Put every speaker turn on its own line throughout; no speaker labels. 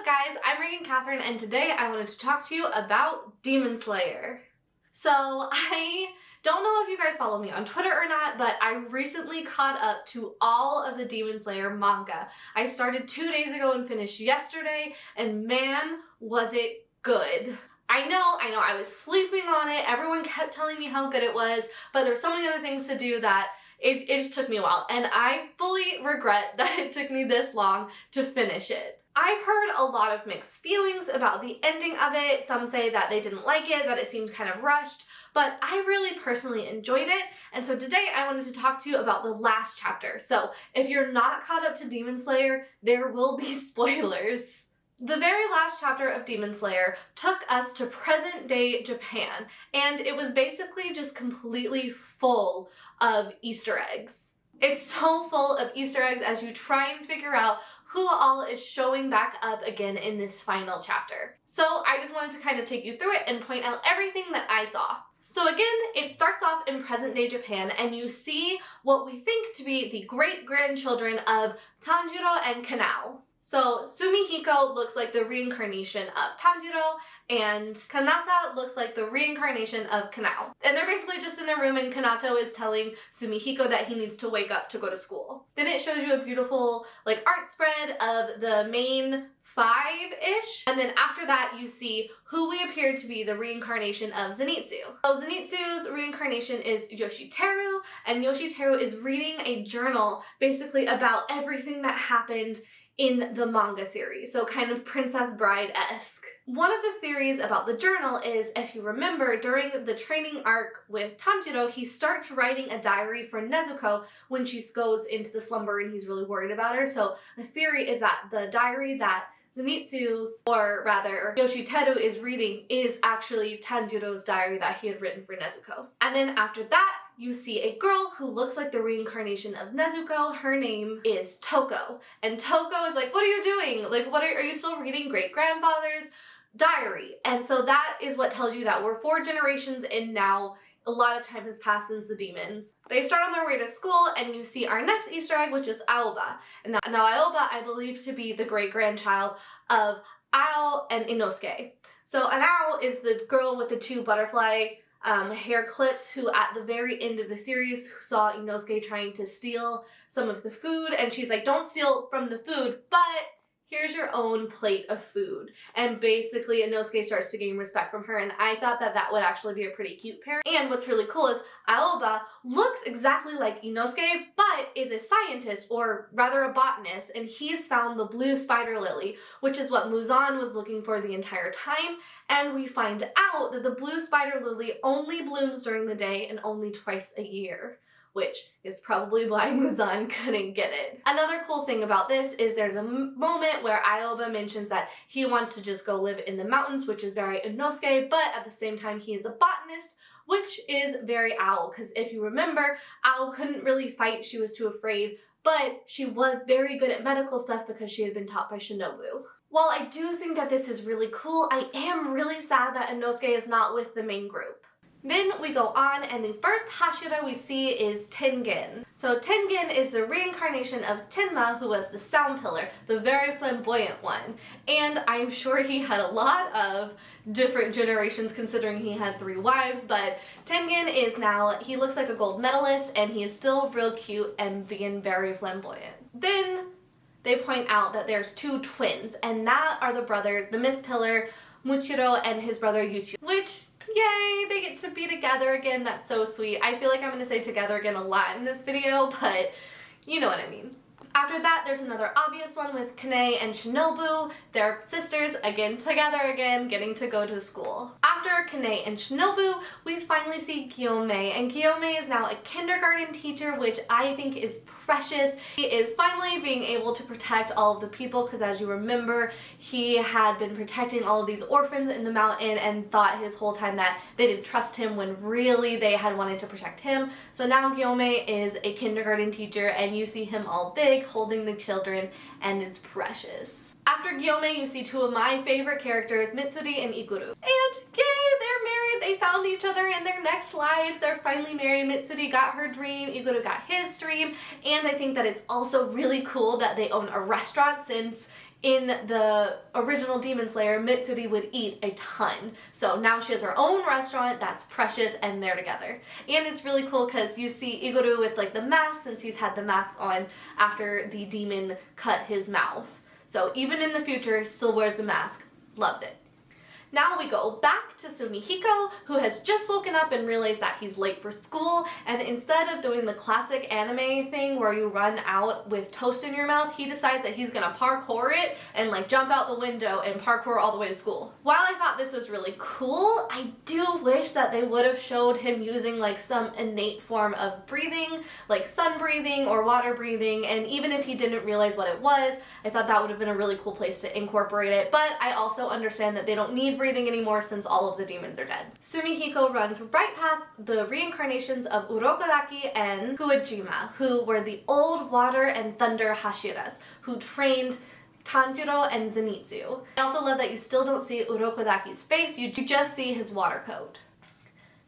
guys? I'm Regan Catherine, and today I wanted to talk to you about Demon Slayer. So I don't know if you guys follow me on Twitter or not, but I recently caught up to all of the Demon Slayer manga. I started 2 days ago and finished yesterday, and man, was it good. I know, I was sleeping on it. Everyone kept telling me how good it was, but there's so many other things to do that it just took me a while, and I fully regret that it took me this long to finish it. I've heard a lot of mixed feelings about the ending of it. Some say that they didn't like it, that it seemed kind of rushed, but I really personally enjoyed it, and so today I wanted to talk to you about the last chapter. So if you're not caught up to Demon Slayer, there will be spoilers. The very last chapter of Demon Slayer took us to present-day Japan, and it was basically just completely full of Easter eggs. It's so full of Easter eggs as you try and figure out who all is showing back up again in this final chapter. So I just wanted to kind of take you through it and point out everything that I saw. So again, it starts off in present-day Japan, and you see what we think to be the great-grandchildren of Tanjiro and Kanao. So Sumihiko looks like the reincarnation of Tanjiro, and Kanata looks like the reincarnation of Kanao. And they're basically just in their room, and Kanato is telling Sumihiko that he needs to wake up to go to school. Then it shows you a beautiful art spread of the main five-ish, and then after that you see who we appear to be the reincarnation of Zenitsu. So Zenitsu's reincarnation is Yoshiteru, and Yoshiteru is reading a journal basically about everything that happened in the manga series, so kind of Princess Bride-esque. One of the theories about the journal is, if you remember, during the training arc with Tanjiro, he starts writing a diary for Nezuko when she goes into the slumber and he's really worried about her. So the theory is that the diary that Zenitsu's, or rather Yoshiteru, is reading is actually Tanjiro's diary that he had written for Nezuko. And then after that, you see a girl who looks like the reincarnation of Nezuko. Her name is Toko. And Toko is like, what are you doing? Are you still reading great-grandfather's diary? And so that is what tells you that we're 4 generations in now. A lot of time has passed since the demons. They start on their way to school, and you see our next Easter egg, which is Aoba. And now Aoba, I believe to be the great-grandchild of Ao and Inosuke. So Ao is the girl with the 2 butterfly hair clips who at the very end of the series saw Inosuke trying to steal some of the food, and she's like, don't steal from the food, but here's your own plate of food. And basically Inosuke starts to gain respect from her, and I thought that that would actually be a pretty cute pair. And what's really cool is Aoba looks exactly like Inosuke, but is a scientist, or rather a botanist, and he's found the blue spider lily, which is what Muzan was looking for the entire time. And we find out that the blue spider lily only blooms during the day and only twice a year, which is probably why Muzan couldn't get it. Another cool thing about this is there's a moment where Aoba mentions that he wants to just go live in the mountains, which is very Inosuke, but at the same time he is a botanist, which is very Ao, because if you remember, Ao couldn't really fight, she was too afraid, but she was very good at medical stuff because she had been taught by Shinobu. While I do think that this is really cool, I am really sad that Inosuke is not with the main group. Then we go on, and the first Hashira we see is Tengen. So Tengen is the reincarnation of Tenma, who was the sound pillar, the very flamboyant one. And I'm sure he had a lot of different generations considering he had 3 wives, but Tengen is now, he looks like a gold medalist, and he is still real cute and being very flamboyant. Then they point out that there's 2 twins, and that are the brothers, the Mist Pillar, Muchiro, and his brother Yuchi, which, yay, they get to be together again. That's so sweet. I feel like I'm going to say together again a lot in this video, but you know what I mean. After that, there's another obvious one with Kane and Shinobu. They're sisters, again, together again, getting to go to school. After Kane and Shinobu, we finally see Gyomei, and Gyomei is now a kindergarten teacher, which I think is precious. He is finally being able to protect all of the people, because as you remember, he had been protecting all of these orphans in the mountain and thought his whole time that they didn't trust him when really they had wanted to protect him. So now Gyomei is a kindergarten teacher, and you see him all big holding the children, and it's precious. After Gyomei, you see 2 of my favorite characters, Mitsuri and Ikuru. And yay, they're married! They found found each other in their next lives. They're finally married. Mitsuri got her dream, Iguro got his dream, and I think that it's also really cool that they own a restaurant, since in the original Demon Slayer, Mitsuri would eat a ton. So now she has her own restaurant that's precious, and they're together. And it's really cool because you see Iguro with like the mask, since he's had the mask on after the demon cut his mouth. So even in the future, still wears the mask. Loved it. Now we go back to Sumihiko, who has just woken up and realized that he's late for school, and instead of doing the classic anime thing where you run out with toast in your mouth, he decides that he's gonna parkour it and like jump out the window and parkour all the way to school. While I thought this was really cool, I do wish that they would have showed him using like some innate form of breathing, like sun breathing or water breathing, and even if he didn't realize what it was, I thought that would have been a really cool place to incorporate it, but I also understand that they don't need breathing anymore since all of the demons are dead. Sumihiko runs right past the reincarnations of Urokodaki and Kuwajima, who were the old water and thunder Hashiras, who trained Tanjiro and Zenitsu. I also love that you still don't see Urokodaki's face, you just see his water coat.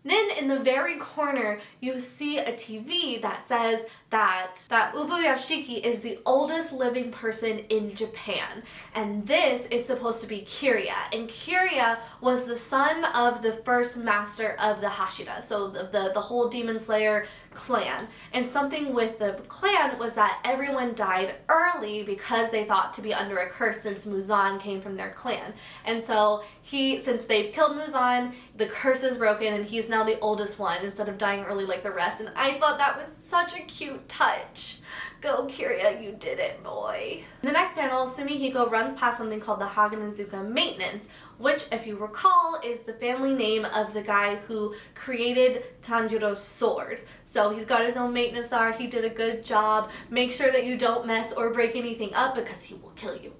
Then in the very corner, you see a TV that says that Ubuyashiki is the oldest living person in Japan. And this is supposed to be Kirya. And Kirya was the son of the first master of the Hashira, so the whole Demon Slayer clan. And something with the clan was that everyone died early because they thought to be under a curse, since Muzan came from their clan. And so since they've killed Muzan, the curse is broken and he's now the oldest one instead of dying early like the rest. And I thought that was such a cute touch. Go Kirya, you did it, boy. In the next panel, Sumihiko runs past something called the Haganazuka Maintenance, which, if you recall, is the family name of the guy who created Tanjiro's sword. So he's got his own maintenance art, he did a good job. Make sure that you don't mess or break anything up because he will kill you.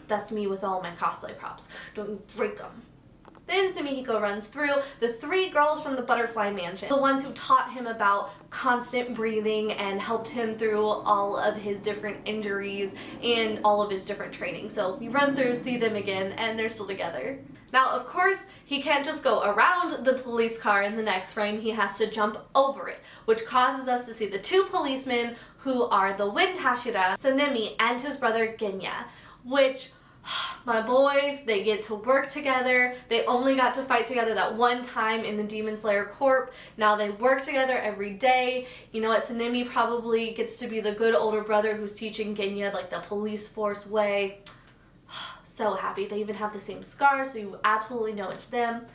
That's me with all my cosplay props. Don't you break them. Then Sumihiko runs through the 3 girls from the Butterfly Mansion, the ones who taught him about constant breathing and helped him through all of his different injuries and all of his different training. So you run through, see them again, and they're still together. Now, of course, he can't just go around the police car in the next frame, he has to jump over it, which causes us to see the 2 policemen who are the Wind Hashira, Sanemi, and his brother Genya, which, my boys, they get to work together. They only got to fight together that one time in the Demon Slayer Corp. Now they work together every day. You know what, Sanemi probably gets to be the good older brother who's teaching Genya like the police force way. So happy. They even have the same scars, so you absolutely know it's them.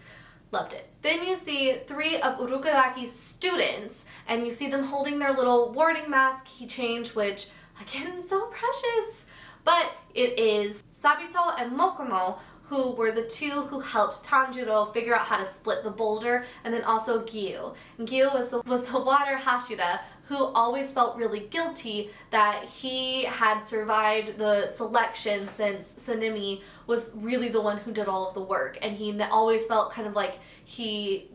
Loved it. Then you see 3 of Urokodaki's students, and you see them holding their little warding mask keychains, which, again, so precious. But it is Sabito and Mokomo, who were the 2 who helped Tanjiro figure out how to split the boulder, and then also Gyu. And Gyu was the water Hashira who always felt really guilty that he had survived the selection, since Sanemi was really the one who did all of the work, and he always felt kind of like he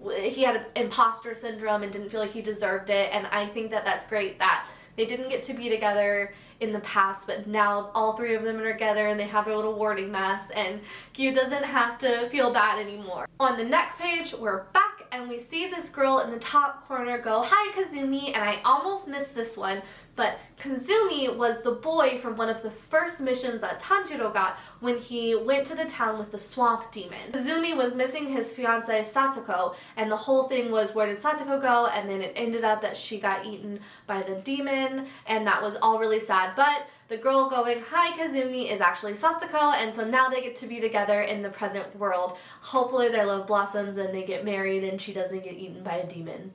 had imposter syndrome and didn't feel like he deserved it. And I think that that's great that they didn't get to be together in the past, but now all 3 of them are together and they have their little warding masks, and Gyu doesn't have to feel bad anymore. On the next page, we're back and we see this girl in the top corner go, "Hi, Kazumi," and I almost missed this one, but Kazumi was the boy from one of the first missions that Tanjiro got when he went to the town with the swamp demon. Kazumi was missing his fiancée Satoko, and the whole thing was, where did Satoko go? And then it ended up that she got eaten by the demon, and that was all really sad. But the girl going, "Hi, Kazumi," is actually Satoko, and so now they get to be together in the present world. Hopefully their love blossoms and they get married and she doesn't get eaten by a demon,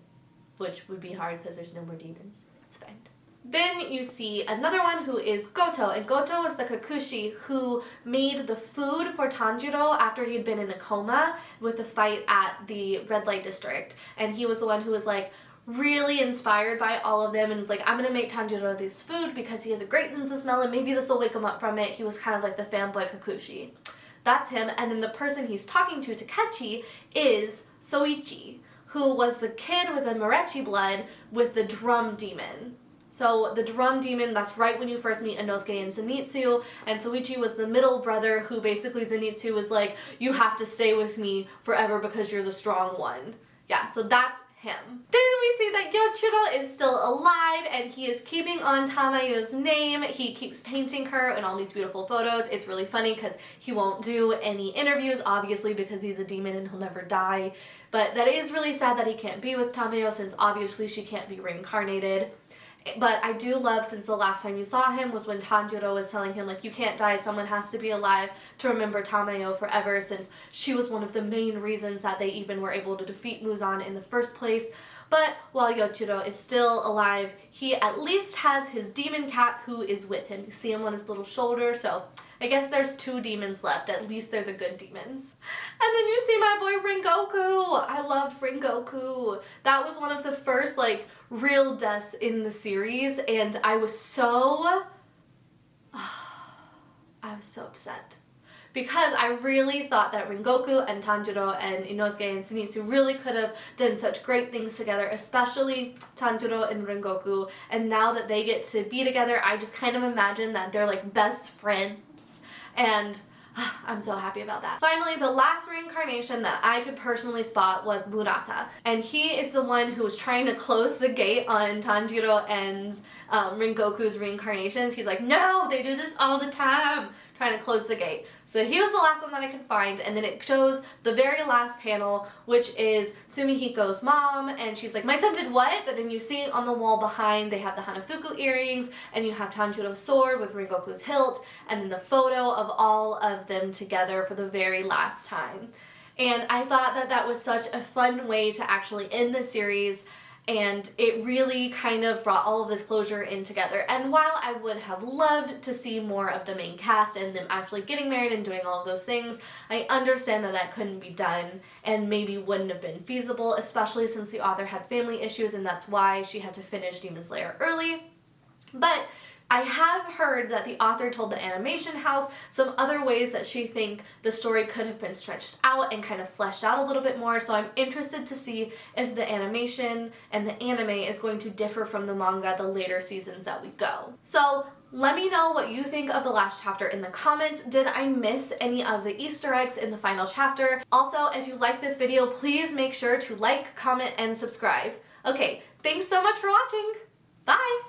which would be hard because there's no more demons. It's fine. Then you see another one who is Goto, and Goto was the Kakushi who made the food for Tanjiro after he'd been in the coma with the fight at the red light district. And he was the one who was like really inspired by all of them and was like, "I'm gonna make Tanjiro this food because he has a great sense of smell and maybe this will wake him up from it." He was kind of like the fanboy Kakushi. That's him. And then the person he's talking to, Takechi, is Soichi, who was the kid with the Marechi blood with the drum demon. So the drum demon, that's right when you first meet Inosuke and Zenitsu, and Soichi was the middle brother who basically Zenitsu was like, you have to stay with me forever because you're the strong one. Yeah, so that's him. Then we see that Yoshiro is still alive and he is keeping on Tamayo's name. He keeps painting her in all these beautiful photos. It's really funny because he won't do any interviews, obviously, because he's a demon and he'll never die. But that is really sad that he can't be with Tamayo since obviously she can't be reincarnated. But I do love, since the last time you saw him was when Tanjiro was telling him, like, you can't die, someone has to be alive to remember Tamayo forever, since she was one of the main reasons that they even were able to defeat Muzan in the first place. But while Yoshiro is still alive, he at least has his demon cat who is with him. You see him on his little shoulder, so I guess there's 2 demons left. At least they're the good demons. And then you see my boy Rengoku. I loved Rengoku. That was one of the first, like, real deaths in the series, and I was so upset. Because I really thought that Rengoku and Tanjiro and Inosuke and Zenitsu really could have done such great things together, especially Tanjiro and Rengoku. And now that they get to be together, I just kind of imagine that they're like best friends. And I'm so happy about that. Finally, the last reincarnation that I could personally spot was Murata. And he is the one who was trying to close the gate on Tanjiro and Rengoku's reincarnations. He's like, no, they do this all the time, trying to close the gate. So he was the last one that I could find, and then it shows the very last panel, which is Sumihiko's mom, and she's like, my son did what? But then you see on the wall behind, they have the Hanafuku earrings, and you have Tanjiro's sword with Rengoku's hilt, and then the photo of all of them together for the very last time. And I thought that that was such a fun way to actually end the series, and it really kind of brought all of this closure in together. And while I would have loved to see more of the main cast and them actually getting married and doing all of those things, I understand that that couldn't be done and maybe wouldn't have been feasible, especially since the author had family issues and that's why she had to finish Demon Slayer early. But I have heard that the author told the animation house some other ways that she thinks the story could have been stretched out and kind of fleshed out a little bit more, so I'm interested to see if the animation and the anime is going to differ from the manga the later seasons that we go. So let me know what you think of the last chapter in the comments. Did I miss any of the Easter eggs in the final chapter? Also, if you like this video, please make sure to like, comment, and subscribe. Okay, thanks so much for watching. Bye!